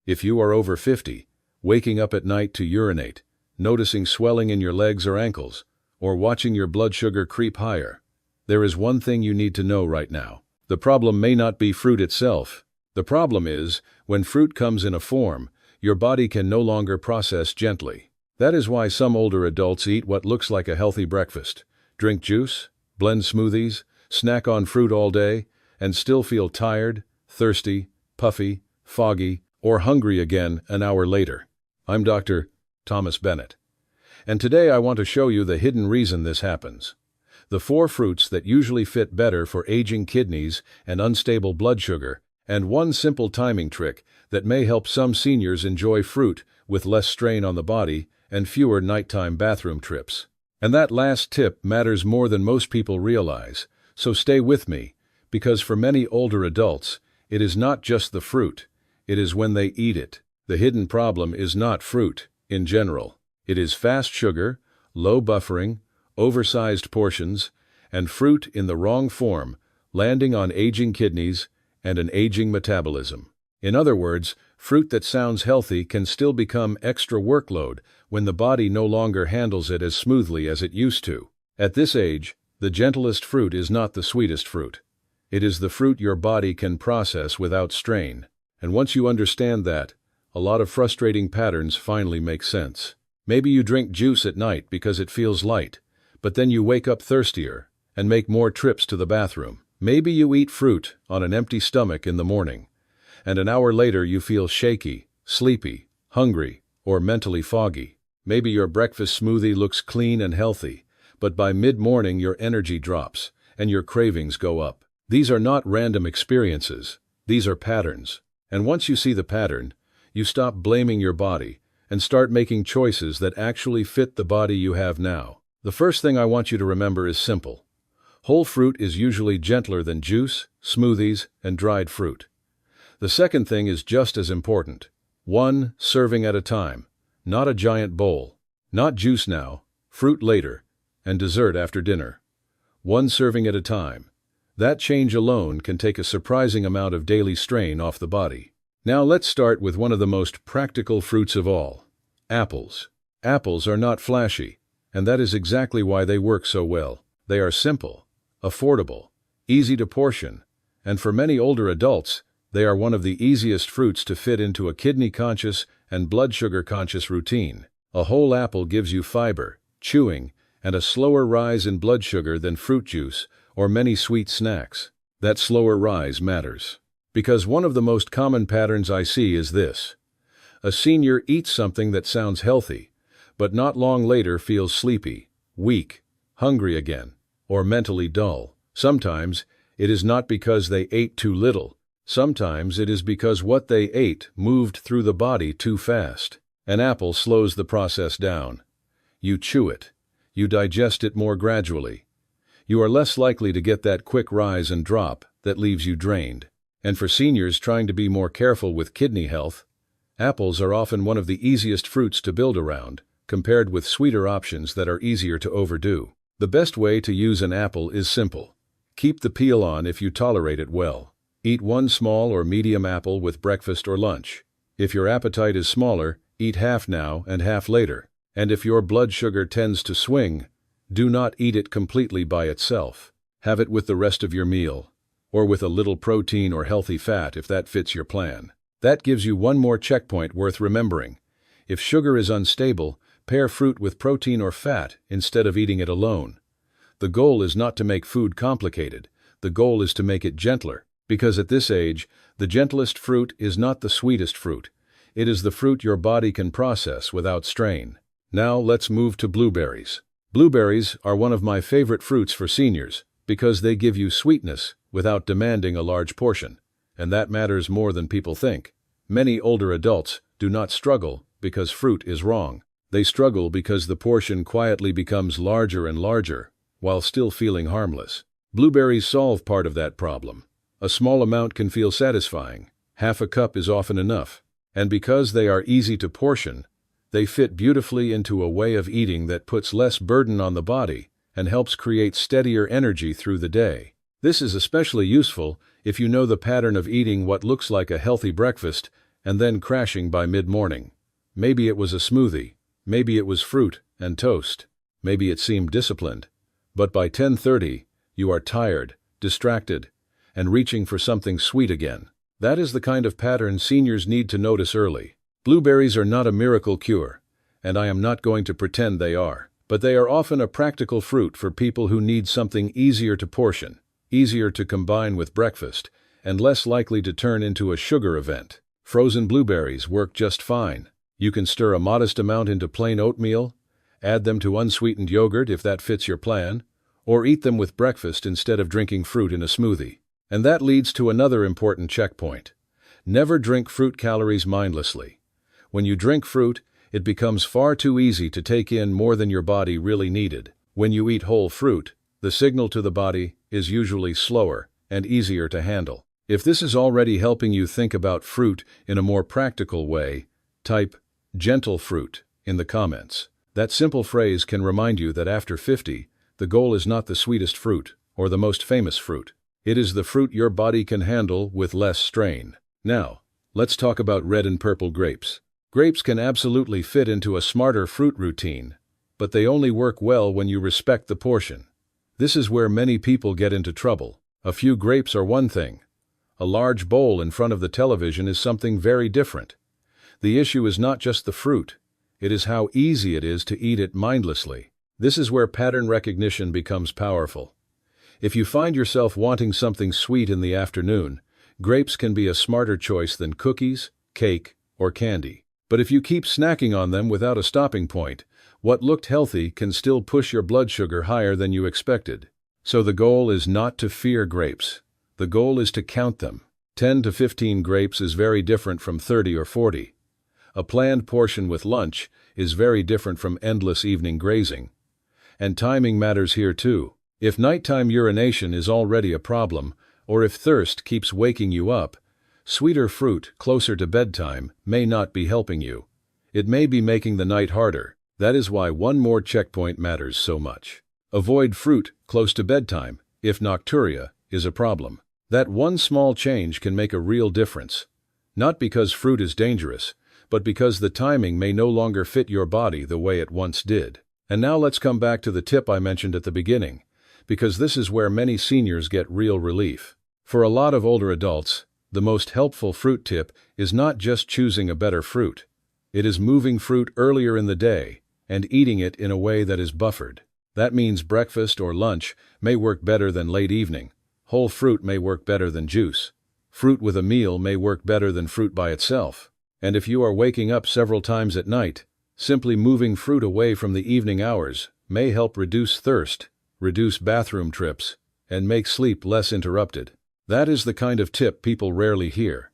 If you are over 50, waking up at night to urinate, noticing swelling in your legs or ankles, or watching your blood sugar creep higher, there is one thing you need to know right now. The problem may not be fruit itself. The problem is, when fruit comes in a form your body can no longer process gently. That is why some older adults eat what looks like a healthy breakfast, drink juice, blend smoothies, snack on fruit all day, and still feel tired, thirsty, puffy, foggy, or hungry again an hour later. I'm Dr. Thomas Bennett, and today I want to show you the hidden reason this happens. The 4 fruits that usually fit better for aging kidneys and unstable blood sugar, and one simple timing trick that may help some seniors enjoy fruit with less strain on the body and fewer nighttime bathroom trips. And that last tip matters more than most people realize, so stay with me, because for many older adults, it is not just the fruit, it is when they eat it. The hidden problem is not fruit, in general. It is fast sugar, low buffering, oversized portions, and fruit in the wrong form, landing on aging kidneys and an aging metabolism. In other words, fruit that sounds healthy can still become extra workload when the body no longer handles it as smoothly as it used to. At this age, the gentlest fruit is not the sweetest fruit. It is the fruit your body can process without strain. And once you understand that, a lot of frustrating patterns finally make sense. Maybe you drink juice at night because it feels light, but then you wake up thirstier and make more trips to the bathroom. Maybe you eat fruit on an empty stomach in the morning, and an hour later you feel shaky, sleepy, hungry, or mentally foggy. Maybe your breakfast smoothie looks clean and healthy, but by mid-morning your energy drops and your cravings go up. These are not random experiences, these are patterns. And once you see the pattern, you stop blaming your body and start making choices that actually fit the body you have now. The first thing I want you to remember is simple. Whole fruit is usually gentler than juice, smoothies, and dried fruit. The second thing is just as important. 1 serving at a time, not a giant bowl. Not juice now, fruit later, and dessert after dinner. 1 serving at a time. That change alone can take a surprising amount of daily strain off the body. Now let's start with one of the most practical fruits of all, apples. Apples are not flashy, and that is exactly why they work so well. They are simple, affordable, easy to portion, and for many older adults, they are one of the easiest fruits to fit into a kidney-conscious and blood sugar-conscious routine. A whole apple gives you fiber, chewing, and a slower rise in blood sugar than fruit juice or many sweet snacks. That slower rise matters, because one of the most common patterns I see is this. A senior eats something that sounds healthy, but not long later feels sleepy, weak, hungry again, or mentally dull. Sometimes it is not because they ate too little. Sometimes it is because what they ate moved through the body too fast. An apple slows the process down. You chew it. You digest it more gradually. You are less likely to get that quick rise and drop that leaves you drained. And for seniors trying to be more careful with kidney health, apples are often one of the easiest fruits to build around, compared with sweeter options that are easier to overdo. The best way to use an apple is simple. Keep the peel on if you tolerate it well. Eat 1 small or medium apple with breakfast or lunch. If your appetite is smaller, eat half now and half later. And if your blood sugar tends to swing, do not eat it completely by itself. Have it with the rest of your meal, or with a little protein or healthy fat if that fits your plan. That gives you one more checkpoint worth remembering. If sugar is unstable, pair fruit with protein or fat instead of eating it alone. The goal is not to make food complicated. The goal is to make it gentler, because at this age, the gentlest fruit is not the sweetest fruit. It is the fruit your body can process without strain. Now let's move to blueberries. Blueberries are one of my favorite fruits for seniors because they give you sweetness without demanding a large portion, and that matters more than people think. Many older adults do not struggle because fruit is wrong. They struggle because the portion quietly becomes larger and larger, while still feeling harmless. Blueberries solve part of that problem. A small amount can feel satisfying. Half a cup is often enough. And because they are easy to portion, they fit beautifully into a way of eating that puts less burden on the body and helps create steadier energy through the day. This is especially useful if you know the pattern of eating what looks like a healthy breakfast and then crashing by mid-morning. Maybe it was a smoothie, maybe it was fruit and toast, maybe it seemed disciplined. But by 10:30, you are tired, distracted, and reaching for something sweet again. That is the kind of pattern seniors need to notice early. Blueberries are not a miracle cure, and I am not going to pretend they are. But they are often a practical fruit for people who need something easier to portion, easier to combine with breakfast, and less likely to turn into a sugar event. Frozen blueberries work just fine. You can stir a modest amount into plain oatmeal, add them to unsweetened yogurt if that fits your plan, or eat them with breakfast instead of drinking fruit in a smoothie. And that leads to another important checkpoint. Never drink fruit calories mindlessly. When you drink fruit, it becomes far too easy to take in more than your body really needed. When you eat whole fruit, the signal to the body is usually slower and easier to handle. If this is already helping you think about fruit in a more practical way, type gentle fruit in the comments. That simple phrase can remind you that after 50, the goal is not the sweetest fruit or the most famous fruit. It is the fruit your body can handle with less strain. Now, let's talk about red and purple grapes. Grapes can absolutely fit into a smarter fruit routine, but they only work well when you respect the portion. This is where many people get into trouble. A few grapes are one thing. A large bowl in front of the television is something very different. The issue is not just the fruit, it is how easy it is to eat it mindlessly. This is where pattern recognition becomes powerful. If you find yourself wanting something sweet in the afternoon, grapes can be a smarter choice than cookies, cake, or candy. But if you keep snacking on them without a stopping point, what looked healthy can still push your blood sugar higher than you expected. So the goal is not to fear grapes. The goal is to count them. 10 to 15 grapes is very different from 30 or 40. A planned portion with lunch is very different from endless evening grazing. And timing matters here too. If nighttime urination is already a problem, or if thirst keeps waking you up, sweeter fruit closer to bedtime may not be helping you. It may be making the night harder. That is why one more checkpoint matters so much. Avoid fruit close to bedtime if nocturia is a problem. That one small change can make a real difference. Not because fruit is dangerous, but because the timing may no longer fit your body the way it once did. And now let's come back to the tip I mentioned at the beginning, because this is where many seniors get real relief. For a lot of older adults, the most helpful fruit tip is not just choosing a better fruit. It is moving fruit earlier in the day and eating it in a way that is buffered. That means breakfast or lunch may work better than late evening. Whole fruit may work better than juice. Fruit with a meal may work better than fruit by itself. And if you are waking up several times at night, simply moving fruit away from the evening hours may help reduce thirst, reduce bathroom trips, and make sleep less interrupted. That is the kind of tip people rarely hear,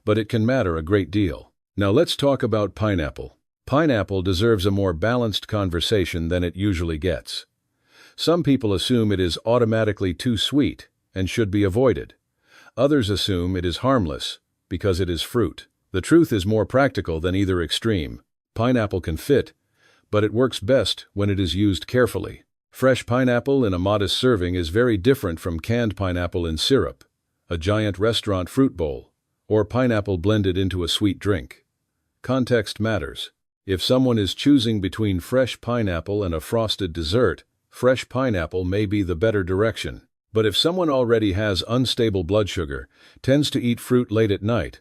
but it can matter a great deal. Now let's talk about pineapple. Pineapple deserves a more balanced conversation than it usually gets. Some people assume it is automatically too sweet and should be avoided. Others assume it is harmless because it is fruit. The truth is more practical than either extreme. Pineapple can fit, but it works best when it is used carefully. Fresh pineapple in a modest serving is very different from canned pineapple in syrup, a giant restaurant fruit bowl, or pineapple blended into a sweet drink. Context matters. If someone is choosing between fresh pineapple and a frosted dessert, fresh pineapple may be the better direction. But if someone already has unstable blood sugar, tends to eat fruit late at night,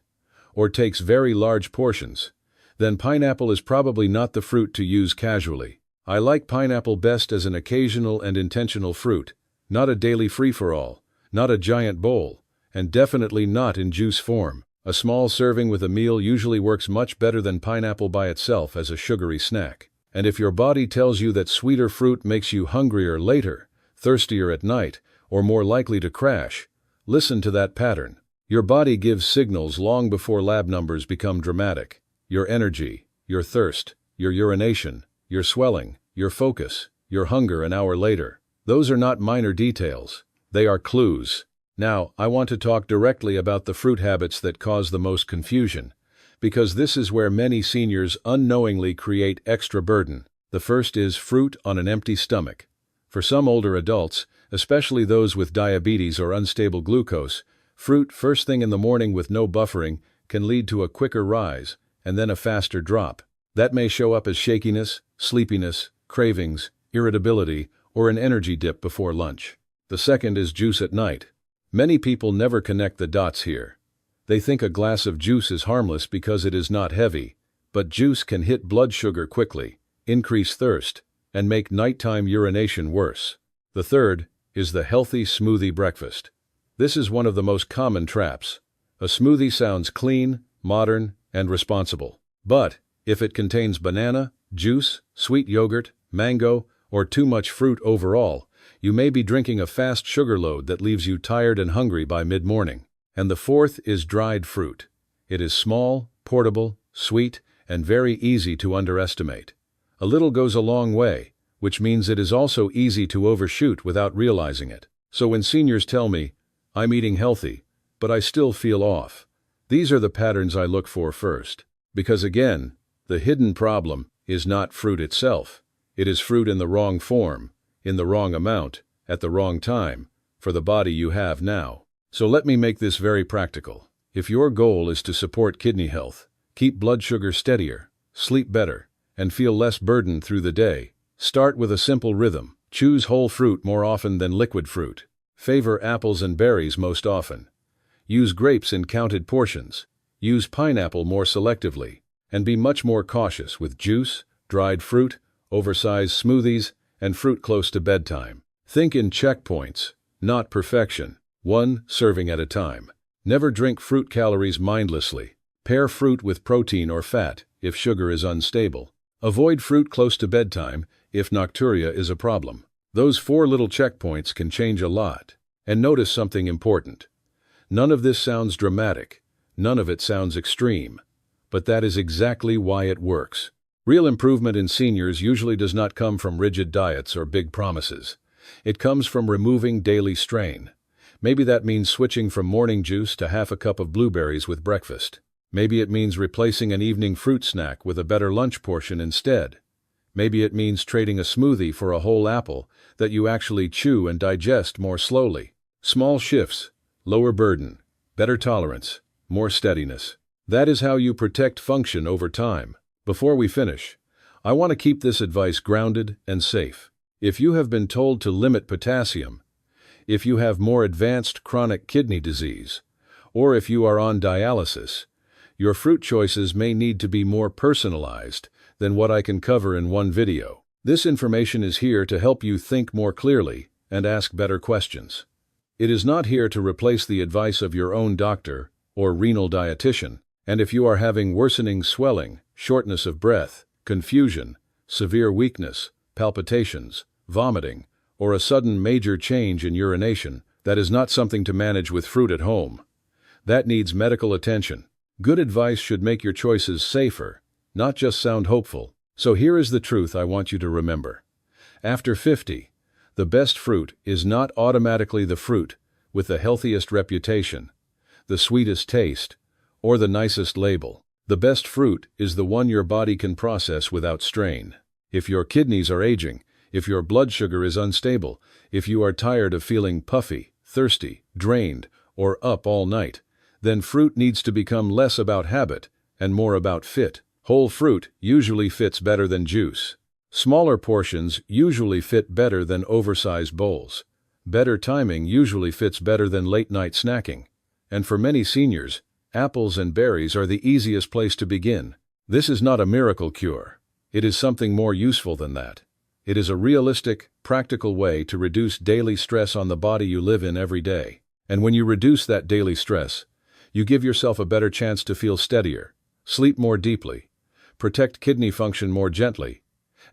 or takes very large portions, then pineapple is probably not the fruit to use casually. I like pineapple best as an occasional and intentional fruit, not a daily free-for-all, not a giant bowl, and definitely not in juice form. A small serving with a meal usually works much better than pineapple by itself as a sugary snack. And if your body tells you that sweeter fruit makes you hungrier later, thirstier at night, or more likely to crash, listen to that pattern. Your body gives signals long before lab numbers become dramatic. Your energy, your thirst, your urination, your swelling, your focus, your hunger an hour later. Those are not minor details. They are clues. Now, I want to talk directly about the fruit habits that cause the most confusion, because this is where many seniors unknowingly create extra burden. The first is fruit on an empty stomach. For some older adults, especially those with diabetes or unstable glucose, fruit first thing in the morning with no buffering can lead to a quicker rise and then a faster drop. That may show up as shakiness, sleepiness, cravings, irritability, or an energy dip before lunch. The second is juice at night. Many people never connect the dots here. They think a glass of juice is harmless because it is not heavy, but juice can hit blood sugar quickly, increase thirst, and make nighttime urination worse. The third is the healthy smoothie breakfast. This is one of the most common traps. A smoothie sounds clean, modern, and responsible. But if it contains banana, juice, sweet yogurt, mango, or too much fruit overall, you may be drinking a fast sugar load that leaves you tired and hungry by mid-morning. And the fourth is dried fruit. It is small, portable, sweet, and very easy to underestimate. A little goes a long way, which means it is also easy to overshoot without realizing it. So when seniors tell me, "I'm eating healthy, but I still feel off," these are the patterns I look for first. Because again, the hidden problem is not fruit itself. It is fruit in the wrong form, in the wrong amount, at the wrong time, for the body you have now. So let me make this very practical. If your goal is to support kidney health, keep blood sugar steadier, sleep better, and feel less burdened through the day, start with a simple rhythm. Choose whole fruit more often than liquid fruit. Favor apples and berries most often. Use grapes in counted portions. Use pineapple more selectively. And be much more cautious with juice, dried fruit, oversized smoothies, and fruit close to bedtime. Think in checkpoints, not perfection. 1 serving at a time. Never drink fruit calories mindlessly. Pair fruit with protein or fat if sugar is unstable. Avoid fruit close to bedtime if nocturia is a problem. Those 4 little checkpoints can change a lot. And notice something important. None of this sounds dramatic. None of it sounds extreme. But that is exactly why it works. Real improvement in seniors usually does not come from rigid diets or big promises. It comes from removing daily strain. Maybe that means switching from morning juice to half a cup of blueberries with breakfast. Maybe it means replacing an evening fruit snack with a better lunch portion instead. Maybe it means trading a smoothie for a whole apple that you actually chew and digest more slowly. Small shifts, lower burden, better tolerance, more steadiness. That is how you protect function over time. Before we finish, I want to keep this advice grounded and safe. If you have been told to limit potassium, if you have more advanced chronic kidney disease, or if you are on dialysis, your fruit choices may need to be more personalized than what I can cover in one video. This information is here to help you think more clearly and ask better questions. It is not here to replace the advice of your own doctor or renal dietitian. And if you are having worsening swelling, shortness of breath, confusion, severe weakness, palpitations, vomiting, or a sudden major change in urination, that is not something to manage with fruit at home. That needs medical attention. Good advice should make your choices safer, not just sound hopeful. So here is the truth I want you to remember. After 50, the best fruit is not automatically the fruit with the healthiest reputation, the sweetest taste, or the nicest label. The best fruit is the one your body can process without strain. If your kidneys are aging, if your blood sugar is unstable, if you are tired of feeling puffy, thirsty, drained, or up all night, then fruit needs to become less about habit and more about fit. Whole fruit usually fits better than juice. Smaller portions usually fit better than oversized bowls. Better timing usually fits better than late-night snacking. And for many seniors, apples and berries are the easiest place to begin. This is not a miracle cure. It is something more useful than that. It is a realistic, practical way to reduce daily stress on the body you live in every day. And when you reduce that daily stress, you give yourself a better chance to feel steadier, sleep more deeply, protect kidney function more gently,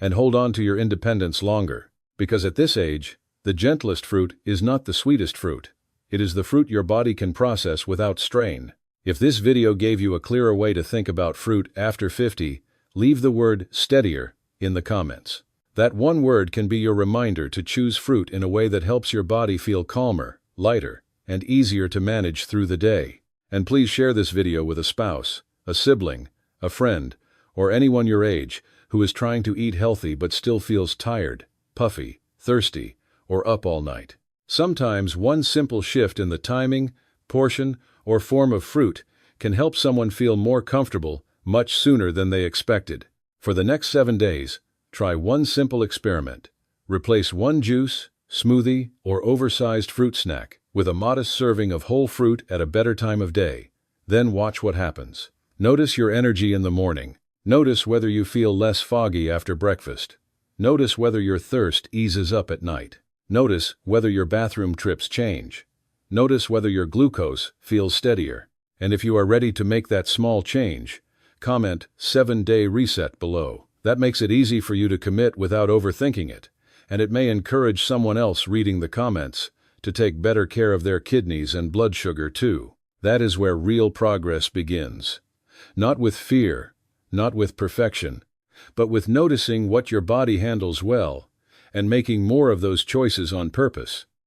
and hold on to your independence longer. Because at this age, the gentlest fruit is not the sweetest fruit. It is the fruit your body can process without strain. If this video gave you a clearer way to think about fruit after 50, leave the word steadier in the comments. That one word can be your reminder to choose fruit in a way that helps your body feel calmer, lighter, and easier to manage through the day. And please share this video with a spouse, a sibling, a friend, or anyone your age who is trying to eat healthy but still feels tired, puffy, thirsty, or up all night. Sometimes one simple shift in the timing, portion, or form of fruit can help someone feel more comfortable much sooner than they expected. For the next 7 days, try one simple experiment. Replace one juice, smoothie, or oversized fruit snack with a modest serving of whole fruit at a better time of day. Then watch what happens. Notice your energy in the morning. Notice whether you feel less foggy after breakfast. Notice whether your thirst eases up at night. Notice whether your bathroom trips change. Notice whether your glucose feels steadier. And if you are ready to make that small change, comment 7-day reset below. That makes it easy for you to commit without overthinking it, and it may encourage someone else reading the comments to take better care of their kidneys and blood sugar too. That is where real progress begins. Not with fear, not with perfection, but with noticing what your body handles well and making more of those choices on purpose.